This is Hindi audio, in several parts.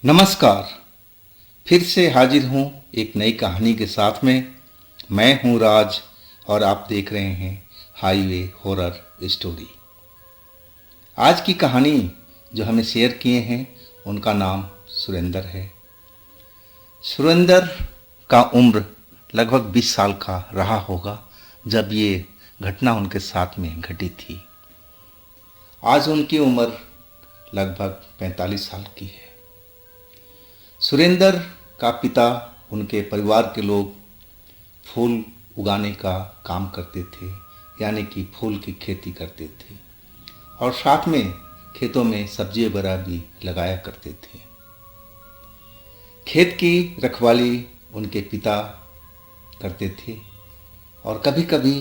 नमस्कार। फिर से हाजिर हूँ एक नई कहानी के साथ में। मैं हूँ राज और आप देख रहे हैं हाईवे हॉरर स्टोरी। आज की कहानी जो हमें शेयर किए हैं उनका नाम सुरेंद्र है। सुरेंद्र का उम्र लगभग 20 साल का रहा होगा जब ये घटना उनके साथ में घटी थी। आज उनकी उम्र लगभग 45 साल की है। सुरेंद्र का पिता, उनके परिवार के लोग फूल उगाने का काम करते थे, यानी कि फूल की खेती करते थे और साथ में खेतों में सब्जी वगैरह भी लगाया करते थे। खेत की रखवाली उनके पिता करते थे और कभी कभी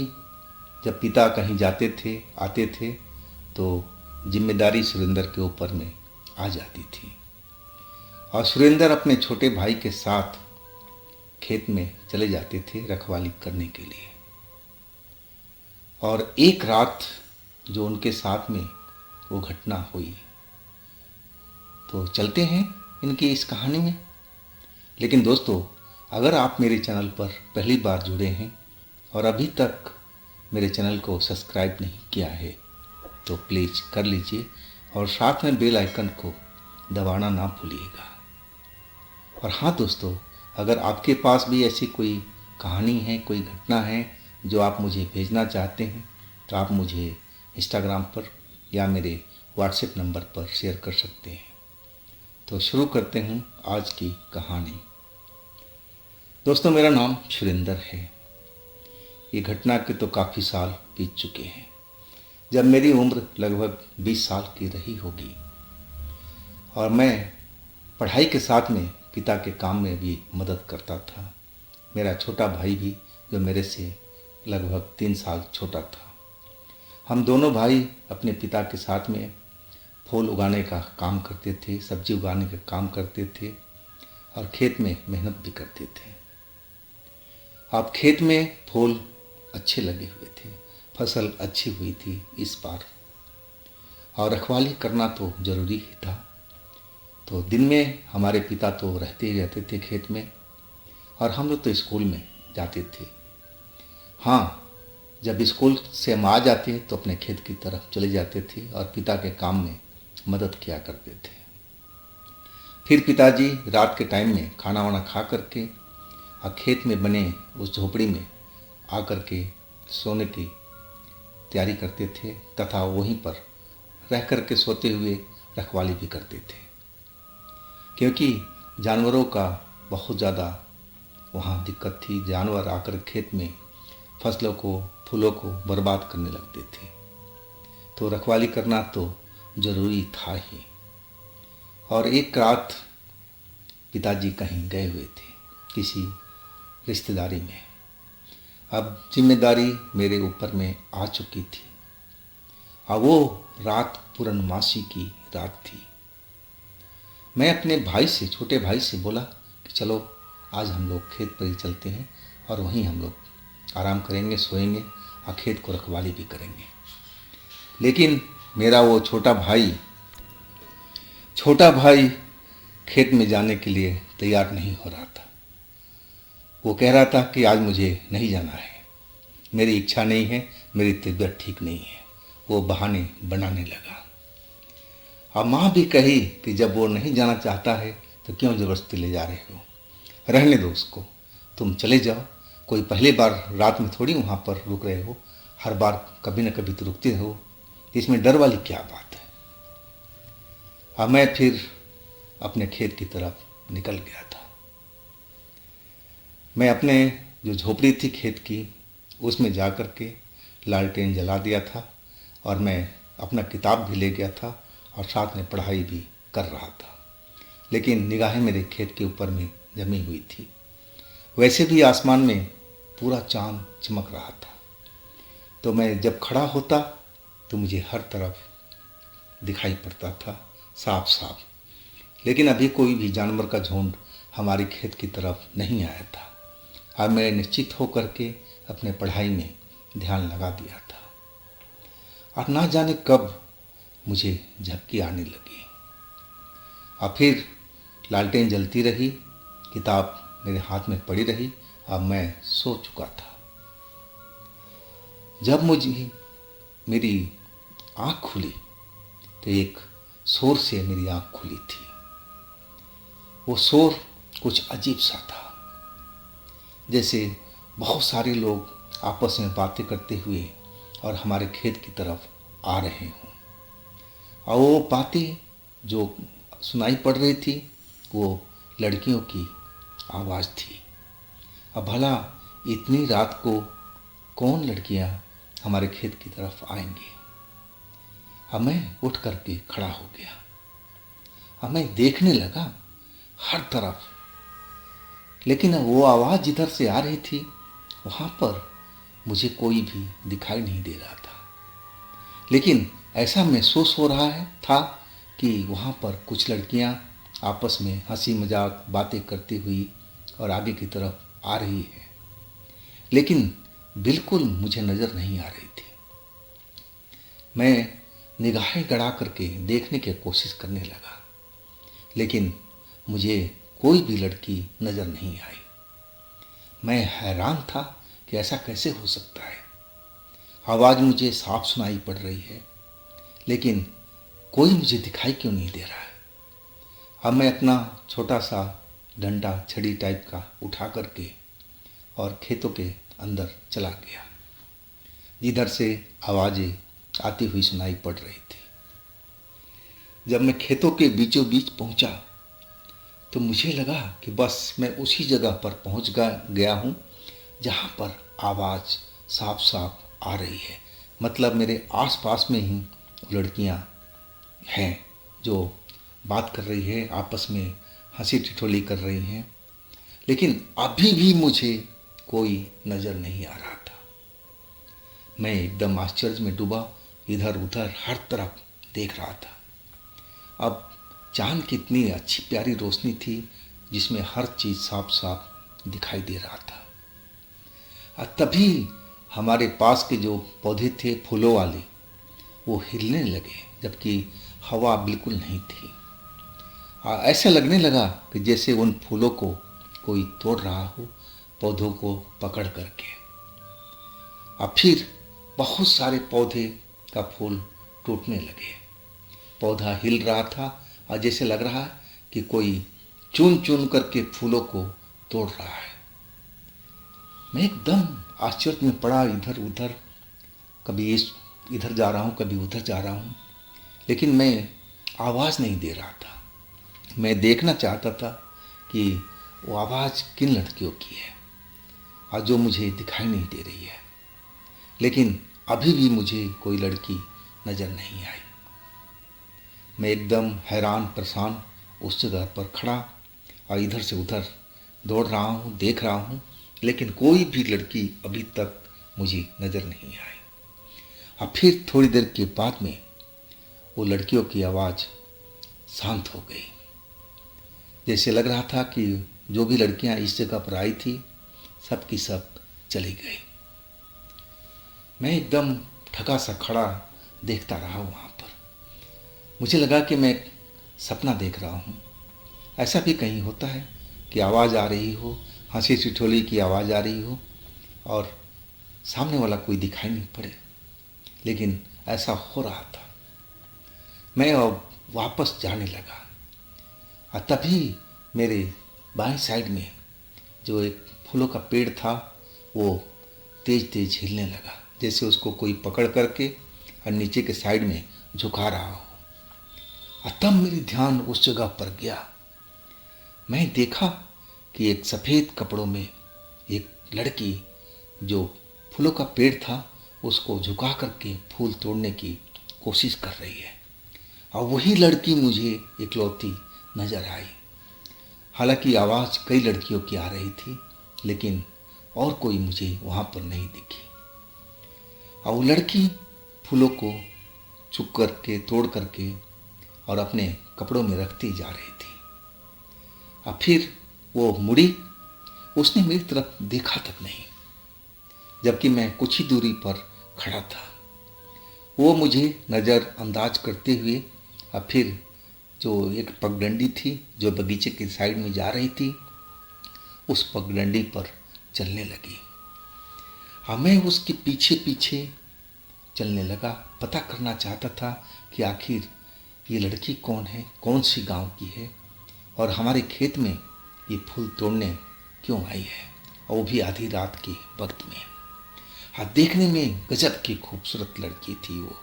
जब पिता कहीं जाते थे आते थे तो जिम्मेदारी सुरेंद्र के ऊपर में आ जाती थी और सुरेंद्र अपने छोटे भाई के साथ खेत में चले जाते थे रखवाली करने के लिए। और एक रात जो उनके साथ में वो घटना हुई, तो चलते हैं इनकी इस कहानी में। लेकिन दोस्तों, अगर आप मेरे चैनल पर पहली बार जुड़े हैं और अभी तक मेरे चैनल को सब्सक्राइब नहीं किया है तो प्लीज़ कर लीजिए और साथ में बेल आइकन को दबाना ना भूलिएगा। और हाँ दोस्तों, अगर आपके पास भी ऐसी कोई कहानी है, कोई घटना है जो आप मुझे भेजना चाहते हैं तो आप मुझे इंस्टाग्राम पर या मेरे व्हाट्सएप नंबर पर शेयर कर सकते हैं। तो शुरू करते हैं आज की कहानी। दोस्तों, मेरा नाम सुरेंद्र है। ये घटना के तो काफ़ी साल बीत चुके हैं जब मेरी उम्र लगभग 20 साल की रही होगी और मैं पढ़ाई के साथ में पिता के काम में भी मदद करता था। मेरा छोटा भाई भी जो मेरे से लगभग 3 साल छोटा था। हम दोनों भाई अपने पिता के साथ में फूल उगाने का काम करते थे, सब्जी उगाने का काम करते थे और खेत में मेहनत भी करते थे। अब खेत में फूल अच्छे लगे हुए थे, फसल अच्छी हुई थी इस बार और रखवाली करना तो ज़रूरी ही था। तो दिन में हमारे पिता तो रहते ही रहते थे खेत में और हम लोग तो स्कूल में जाते थे। हाँ, जब स्कूल से हम आ जाते तो अपने खेत की तरफ चले जाते थे और पिता के काम में मदद किया करते थे। फिर पिताजी रात के टाइम में खाना वाना खा करके और खेत में बने उस झोपड़ी में आकर के सोने की तैयारी करते थे तथा वहीं पर रह कर के सोते हुए रखवाली भी करते थे, क्योंकि जानवरों का बहुत ज़्यादा वहाँ दिक्कत थी। जानवर आकर खेत में फसलों को, फूलों को बर्बाद करने लगते थे, तो रखवाली करना तो ज़रूरी था ही। और एक रात पिताजी कहीं गए हुए थे किसी रिश्तेदारी में। अब जिम्मेदारी मेरे ऊपर में आ चुकी थी और वो रात पूर्णमासी की रात थी। मैं अपने भाई से, छोटे भाई से बोला कि चलो आज हम लोग खेत पर ही चलते हैं और वहीं हम लोग आराम करेंगे, सोएंगे और खेत को रखवाली भी करेंगे। लेकिन मेरा वो छोटा भाई खेत में जाने के लिए तैयार नहीं हो रहा था। वो कह रहा था कि आज मुझे नहीं जाना है, मेरी इच्छा नहीं है, मेरी तबीयत ठीक नहीं है। वो बहाने बनाने लगा। और माँ भी कही कि जब वो नहीं जाना चाहता है तो क्यों ज़बरदस्ती ले जा रहे हो, रहने दो उसको, तुम चले जाओ। कोई पहली बार रात में थोड़ी वहाँ पर रुक रहे हो, हर बार कभी न कभी तो रुकते हो, इसमें डर वाली क्या बात है। अब मैं फिर अपने खेत की तरफ निकल गया था। मैं अपने जो झोपड़ी थी खेत की उसमें जा कर के लालटेन जला दिया था और मैं अपना किताब भी ले गया था और साथ में पढ़ाई भी कर रहा था। लेकिन निगाहें मेरे खेत के ऊपर में जमी हुई थी। वैसे भी आसमान में पूरा चांद चमक रहा था, तो मैं जब खड़ा होता तो मुझे हर तरफ दिखाई पड़ता था साफ साफ। लेकिन अभी कोई भी जानवर का झुंड हमारे खेत की तरफ नहीं आया था। अब मैं निश्चित होकर के अपने पढ़ाई में ध्यान लगा दिया था और ना जाने कब मुझे झपकी आने लगी और फिर लालटेन जलती रही, किताब मेरे हाथ में पड़ी रही। अब मैं सो चुका था। जब मुझे मेरी आँख खुली तो एक शोर से मेरी आँख खुली थी। वो शोर कुछ अजीब सा था, जैसे बहुत सारे लोग आपस में बातें करते हुए और हमारे खेत की तरफ आ रहे हों। और वो बातें जो सुनाई पड़ रही थी वो लड़कियों की आवाज़ थी। अब भला इतनी रात को कौन लड़कियां हमारे खेत की तरफ आएंगी। अब मैं उठ करके खड़ा हो गया। अब मैं देखने लगा हर तरफ, लेकिन वो आवाज़ जिधर से आ रही थी वहाँ पर मुझे कोई भी दिखाई नहीं दे रहा था। लेकिन ऐसा महसूस हो रहा था कि वहाँ पर कुछ लड़कियाँ आपस में हंसी मजाक बातें करती हुई और आगे की तरफ आ रही है, लेकिन बिल्कुल मुझे नज़र नहीं आ रही थी। मैं निगाहें गड़ा करके देखने की कोशिश करने लगा, लेकिन मुझे कोई भी लड़की नज़र नहीं आई। मैं हैरान था कि ऐसा कैसे हो सकता है। आवाज़ मुझे साफ सुनाई पड़ रही है, लेकिन कोई मुझे दिखाई क्यों नहीं दे रहा है। अब मैं अपना छोटा सा डंडा छड़ी टाइप का उठा करके और खेतों के अंदर चला गया, जिधर से आवाज़ें आती हुई सुनाई पड़ रही थी। जब मैं खेतों के बीचों बीच पहुंचा तो मुझे लगा कि बस मैं उसी जगह पर पहुंच गया हूं जहां पर आवाज़ साफ साफ आ रही है। मतलब मेरे आसपास में ही लड़कियां हैं जो बात कर रही है, आपस में हंसी ठिठोली कर रही हैं, लेकिन अभी भी मुझे कोई नज़र नहीं आ रहा था। मैं एकदम आश्चर्य में डूबा, इधर उधर हर तरफ देख रहा था। अब चांद की इतनी अच्छी प्यारी रोशनी थी जिसमें हर चीज़ साफ साफ दिखाई दे रहा था। और तभी हमारे पास के जो पौधे थे फूलों वाले वो हिलने लगे, जबकि हवा बिल्कुल नहीं थी। ऐसा लगने लगा कि जैसे उन फूलों को कोई तोड़ रहा हो, पौधों को पकड़ करके। अब फिर बहुत सारे पौधे का फूल टूटने लगे। पौधा हिल रहा था और जैसे लग रहा है कि कोई चुन चुन करके फूलों को तोड़ रहा है। मैं एकदम आश्चर्य में पड़ा, इधर उधर कभी इधर जा रहा हूँ, कभी उधर जा रहा हूँ, लेकिन मैं आवाज़ नहीं दे रहा था। मैं देखना चाहता था कि वो आवाज़ किन लड़कियों की है और जो मुझे दिखाई नहीं दे रही है, लेकिन अभी भी मुझे कोई लड़की नज़र नहीं आई। मैं एकदम हैरान परेशान उस जगह पर खड़ा और इधर से उधर दौड़ रहा हूँ, देख रहा हूँ, लेकिन कोई भी लड़की अभी तक मुझे नज़र नहीं आई। अब फिर थोड़ी देर के बाद में वो लड़कियों की आवाज़ शांत हो गई। जैसे लग रहा था कि जो भी लड़कियां इस जगह पर आई थी सब की सब चली गई। मैं एकदम ठगा सा खड़ा देखता रहा वहाँ पर। मुझे लगा कि मैं सपना देख रहा हूँ। ऐसा भी कहीं होता है कि आवाज़ आ रही हो, हंसी ठिठोली की आवाज़ आ रही हो और सामने वाला कोई दिखाई नहीं पड़े, लेकिन ऐसा हो रहा था। मैं अब वापस जाने लगा और तभी मेरे बाएं साइड में जो एक फूलों का पेड़ था वो तेज तेज हिलने लगा, जैसे उसको कोई पकड़ करके और नीचे के साइड में झुका रहा हो। और तब मेरी ध्यान उस जगह पर गया। मैं देखा कि एक सफ़ेद कपड़ों में एक लड़की जो फूलों का पेड़ था उसको झुका करके फूल तोड़ने की कोशिश कर रही है, और वही लड़की मुझे इकलौती नज़र आई। हालांकि आवाज़ कई लड़कियों की आ रही थी, लेकिन और कोई मुझे वहाँ पर नहीं दिखी। और वो लड़की फूलों को चुप करके तोड़ करके और अपने कपड़ों में रखती जा रही थी। और फिर वो मुड़ी, उसने मेरी तरफ देखा तक नहीं, जबकि मैं कुछ ही दूरी पर खड़ा था। वो मुझे नज़रअंदाज करते हुए और फिर जो एक पगडंडी थी जो बगीचे की साइड में जा रही थी, उस पगडंडी पर चलने लगी। मैं उसके पीछे पीछे चलने लगा। पता करना चाहता था कि आखिर ये लड़की कौन है, कौन सी गांव की है और हमारे खेत में ये फूल तोड़ने क्यों आई है, और वो भी आधी रात के वक्त में। हाँ, देखने में गजब की खूबसूरत लड़की थी वो।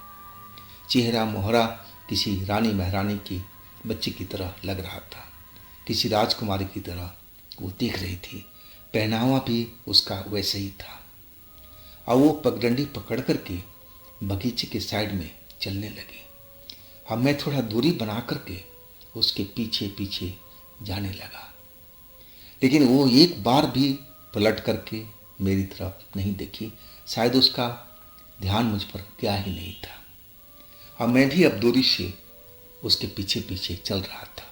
चेहरा मोहरा किसी रानी महारानी की बच्ची की तरह लग रहा था, किसी राजकुमारी की तरह वो दिख रही थी। पहनावा भी उसका वैसे ही था। और वो पगडंडी पकड़ करके बगीचे के साइड में चलने लगी। अब मैं थोड़ा दूरी बना करके उसके पीछे पीछे जाने लगा, लेकिन वो एक बार भी पलट करके मेरी तरफ नहीं देखी। शायद उसका ध्यान मुझ पर क्या ही नहीं था। अब मैं भी अब दूरी से उसके पीछे पीछे चल रहा था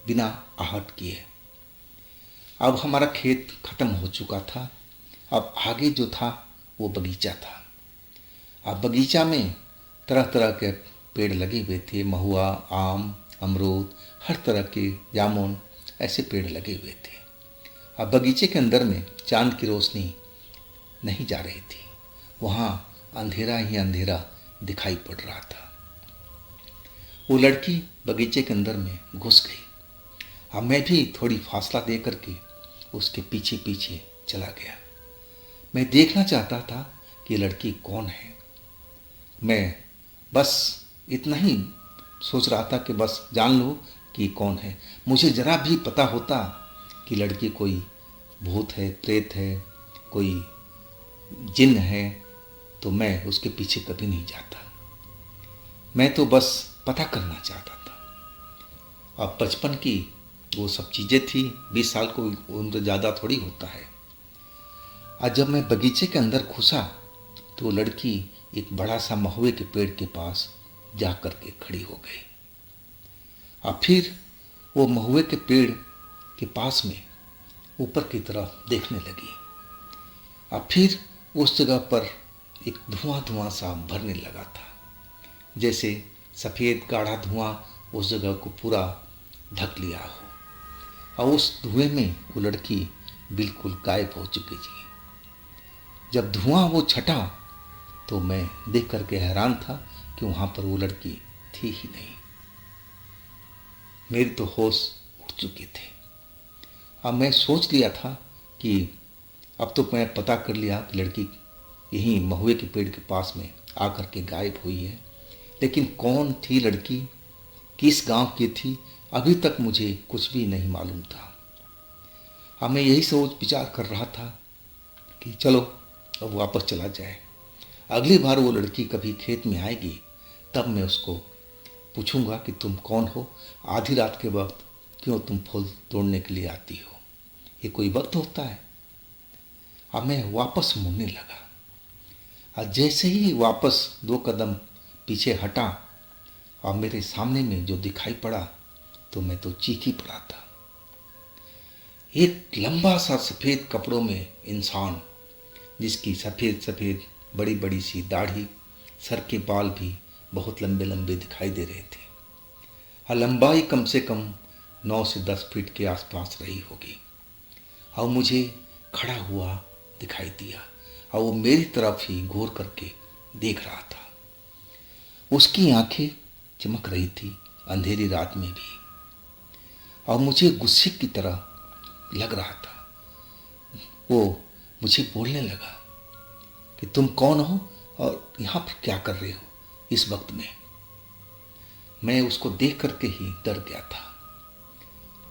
बिना आहट किए। अब हमारा खेत खत्म हो चुका था। अब आगे जो था वो बगीचा था। अब बगीचा में तरह तरह के पेड़ लगे हुए थे, महुआ, आम, अमरूद, हर तरह के जामुन, ऐसे पेड़ लगे हुए थे। अब बगीचे के अंदर में चांद की रोशनी नहीं जा रही थी, वहाँ अंधेरा ही अंधेरा दिखाई पड़ रहा था। वो लड़की बगीचे के अंदर में घुस गई। अब मैं भी थोड़ी फासला दे करके उसके पीछे पीछे चला गया। मैं देखना चाहता था कि लड़की कौन है। मैं बस इतना ही सोच रहा था कि बस जान लो कि कौन है। मुझे ज़रा भी पता होता कि लड़की कोई भूत है, प्रेत है, कोई जिन्न है, तो मैं उसके पीछे कभी नहीं जाता। मैं तो बस पता करना चाहता था। अब बचपन की वो सब चीज़ें थी। 20 साल को उम्र ज़्यादा थोड़ी होता है। आज जब मैं बगीचे के अंदर घुसा तो लड़की एक बड़ा सा महुए के पेड़ के पास जा कर के खड़ी हो गई। अब फिर वो महुए के पेड़ के पास में ऊपर की तरफ देखने लगी। अब फिर उस जगह पर एक धुआं धुआं सा भरने लगा था, जैसे सफ़ेद गाढ़ा धुआं उस जगह को पूरा ढक लिया हो। और उस धुएं में वो लड़की बिल्कुल गायब हो चुकी थी। जब धुआं वो छटा तो मैं देख करके हैरान था कि वहाँ पर वो लड़की थी ही नहीं। मेरे तो होश उड़ चुके थे। अब मैं सोच लिया था कि अब तो मैं पता कर लिया कि लड़की यहीं महुए के पेड़ के पास में आकर के गायब हुई है, लेकिन कौन थी लड़की, किस गांव की थी, अभी तक मुझे कुछ भी नहीं मालूम था। अब मैं यही सोच विचार कर रहा था कि चलो अब वापस चला जाए। अगली बार वो लड़की कभी खेत में आएगी तब मैं उसको पूछूंगा कि तुम कौन हो, आधी रात के वक्त क्यों तुम फूल तोड़ने के लिए आती हो, ये कोई वक्त होता है। अब मैं वापस मुड़ने लगा और जैसे ही वापस 2 कदम पीछे हटा और मेरे सामने में जो दिखाई पड़ा तो मैं तो चीख ही पड़ा था। एक लंबा सा सफ़ेद कपड़ों में इंसान, जिसकी सफ़ेद सफ़ेद बड़ी बड़ी सी दाढ़ी, सर के बाल भी बहुत लंबे लंबे दिखाई दे रहे थे और लंबाई कम से कम 9 से 10 फीट के आसपास रही होगी। और मुझे खड़ा हुआ दिखाई दिया और वो मेरी तरफ ही घूर करके देख रहा था। उसकी आंखें चमक रही थी अंधेरी रात में भी, और मुझे गुस्से की तरह लग रहा था। वो मुझे बोलने लगा कि तुम कौन हो और यहाँ पर क्या कर रहे हो इस वक्त में। मैं उसको देख करके ही डर गया था।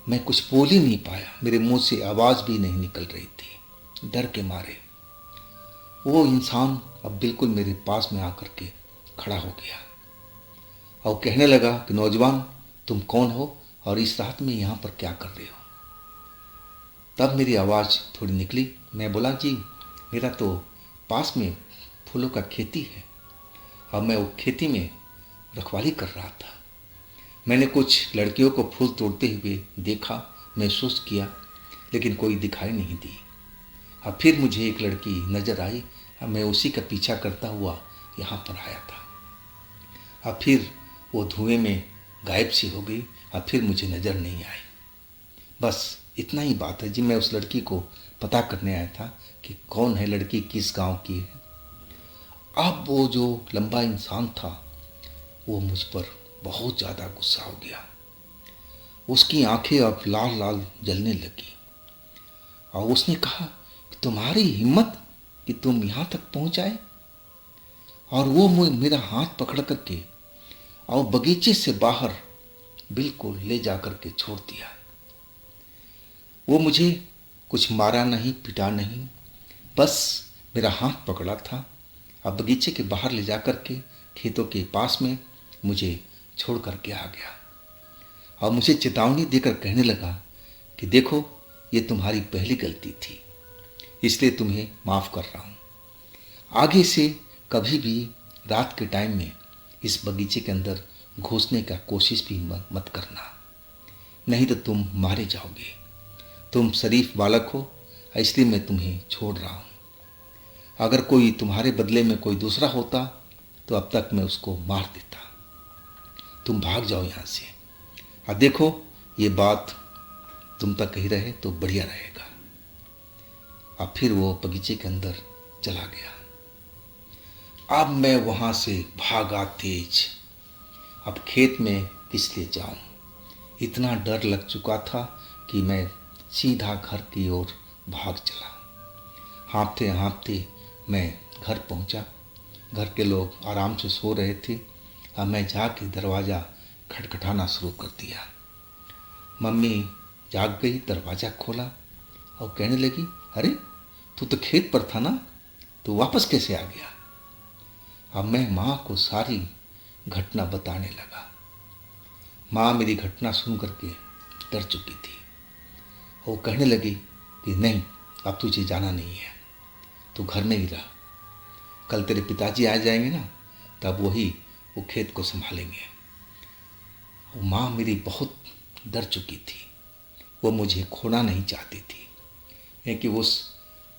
मैं कुछ बोल ही नहीं पाया, मेरे मुंह से आवाज़ भी नहीं निकल रही थी डर के मारे। वो इंसान अब बिल्कुल मेरे पास में आकर के खड़ा हो गया और कहने लगा कि नौजवान, तुम कौन हो और इस रात में यहाँ पर क्या कर रहे हो। तब मेरी आवाज़ थोड़ी निकली। मैं बोला, जी मेरा तो पास में फूलों का खेती है और मैं वो खेती में रखवाली कर रहा था। मैंने कुछ लड़कियों को फूल तोड़ते हुए देखा, महसूस किया, लेकिन कोई दिखाई नहीं दी। अब फिर मुझे एक लड़की नज़र आई और मैं उसी का पीछा करता हुआ यहाँ पर आया था। अब फिर वो धुएं में गायब सी हो गई और फिर मुझे नज़र नहीं आई। बस इतना ही बात है जी। मैं उस लड़की को पता करने आया था कि कौन है लड़की, किस गांव की है। अब वो जो लंबा इंसान था वो मुझ पर बहुत ज़्यादा गुस्सा हो गया। उसकी आंखें अब लाल लाल जलने लगी और उसने कहा कि तुम्हारी हिम्मत कि तुम यहाँ तक पहुँच आए। और वो मेरा हाथ पकड़ करके और बगीचे से बाहर बिल्कुल ले जा कर के छोड़ दिया। वो मुझे कुछ मारा नहीं, पिटा नहीं, बस मेरा हाथ पकड़ा था और बगीचे के बाहर ले जा कर के खेतों के पास में मुझे छोड़ करके आ गया। और मुझे चेतावनी देकर कहने लगा कि देखो, ये तुम्हारी पहली गलती थी, इसलिए तुम्हें माफ़ कर रहा हूँ। आगे से कभी भी रात के टाइम में इस बगीचे के अंदर घुसने का कोशिश भी मत करना, नहीं तो तुम मारे जाओगे। तुम शरीफ बालक हो, इसलिए मैं तुम्हें छोड़ रहा हूँ। अगर कोई तुम्हारे बदले में कोई दूसरा होता तो अब तक मैं उसको मार देता। तुम भाग जाओ यहाँ से। और देखो, ये बात तुम तक कही रहे तो बढ़िया रहेगा। अब फिर वो बगीचे के अंदर चला गया। अब मैं वहाँ से भागा तेज। अब खेत में किस लिए जाऊँ, इतना डर लग चुका था कि मैं सीधा घर की ओर भाग चला। हाँफते हाँफते मैं घर पहुँचा। घर के लोग आराम से सो रहे थे और मैं जाके दरवाज़ा खटखटाना शुरू कर दिया। मम्मी जाग गई, दरवाज़ा खोला और कहने लगी, अरे तू तो खेत पर था ना, तू वापस कैसे आ गया। अब मैं माँ को सारी घटना बताने लगा। माँ मेरी घटना सुन करके डर चुकी थी। वो कहने लगी कि नहीं, अब तुझे जाना नहीं है, तू घर में ही रह। कल तेरे पिताजी आ जाएंगे ना, तब वो खेत को संभालेंगे। वो माँ मेरी बहुत डर चुकी थी। वो मुझे खोना नहीं चाहती थी, क्योंकि उस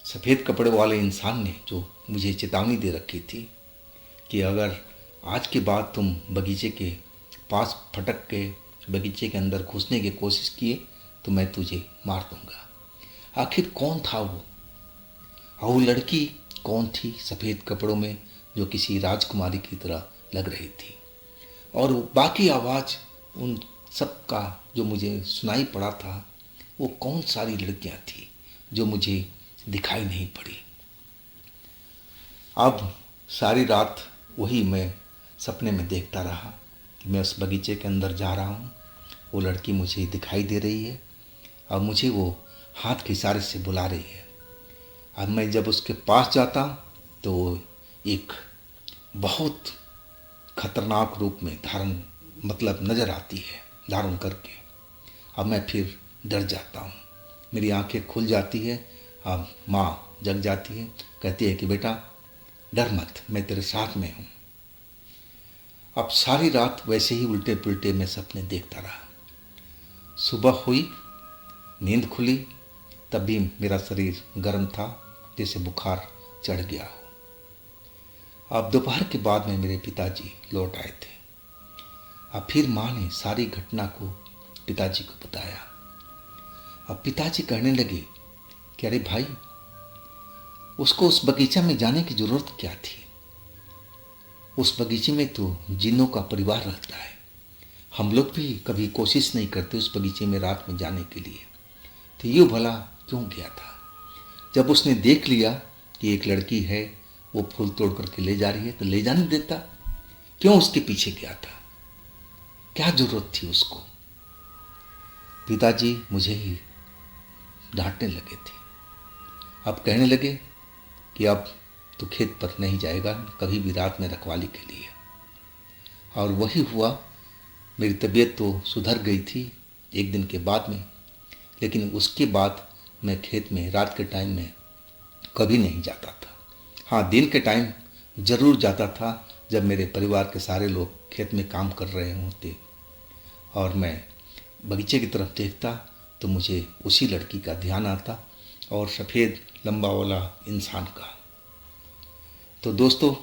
सफ़ेद कपड़े वाले इंसान ने जो मुझे चेतावनी दे रखी थी कि अगर आज के बाद तुम बगीचे के पास फटक के बगीचे के अंदर घुसने की कोशिश किए तो मैं तुझे मार दूंगा। आखिर कौन था वो, और वो लड़की कौन थी सफ़ेद कपड़ों में जो किसी राजकुमारी की तरह लग रही थी। और वो बाकी आवाज़ उन सब का जो मुझे सुनाई पड़ा था, वो कौन सारी लड़कियां थी जो मुझे दिखाई नहीं पड़ी। अब सारी रात वही मैं सपने में देखता रहा कि मैं उस बगीचे के अंदर जा रहा हूँ, वो लड़की मुझे दिखाई दे रही है और मुझे वो हाथ के इशारे से बुला रही है। अब मैं जब उसके पास जाता तो एक बहुत खतरनाक रूप में नज़र आती है धारण करके। अब मैं फिर डर जाता हूँ, मेरी आंखें खुल जाती है। अब माँ जग जाती है, कहती है कि बेटा डर मत, मैं तेरे साथ में हूँ। अब सारी रात वैसे ही उल्टे पुल्टे मैं सपने देखता रहा। सुबह हुई, नींद खुली, तब भी मेरा शरीर गर्म था, जैसे बुखार चढ़ गया हो। अब दोपहर के बाद में मेरे पिताजी लौट आए थे। अब फिर माँ ने सारी घटना को पिताजी को बताया। अब पिताजी कहने लगे कि अरे भाई, उसको उस बगीचा में जाने की ज़रूरत क्या थी। उस बगीचे में तो जिन्नों का परिवार रहता है। हम लोग भी कभी कोशिश नहीं करते उस बगीचे में रात में जाने के लिए, तो ये भला क्यों गया था। जब उसने देख लिया कि एक लड़की है वो फूल तोड़ करके ले जा रही है तो ले जाने देता, क्यों उसके पीछे गया था, क्या जरूरत थी उसको। पिताजी मुझे ही डांटने लगे थे। अब कहने लगे कि अब तो खेत पर नहीं जाएगा कभी भी रात में रखवाली के लिए। और वही हुआ। मेरी तबीयत तो सुधर गई थी एक दिन के बाद में, लेकिन उसके बाद मैं खेत में रात के टाइम में कभी नहीं जाता था। हाँ, दिन के टाइम ज़रूर जाता था जब मेरे परिवार के सारे लोग खेत में काम कर रहे होते और मैं बगीचे की तरफ देखता तो मुझे उसी लड़की का ध्यान आता और सफ़ेद लंबा वाला इंसान का। तो दोस्तों,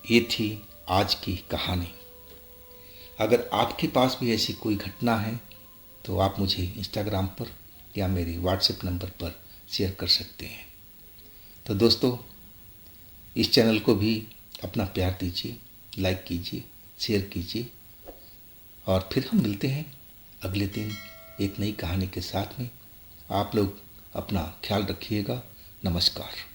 ये थी आज की कहानी। अगर आपके पास भी ऐसी कोई घटना है तो आप मुझे इंस्टाग्राम पर या मेरे व्हाट्सएप नंबर पर शेयर कर सकते हैं। तो दोस्तों, इस चैनल को भी अपना प्यार दीजिए, लाइक कीजिए, शेयर कीजिए और फिर हम मिलते हैं अगले दिन एक नई कहानी के साथ में। आप लोग अपना ख्याल रखिएगा। नमस्कार।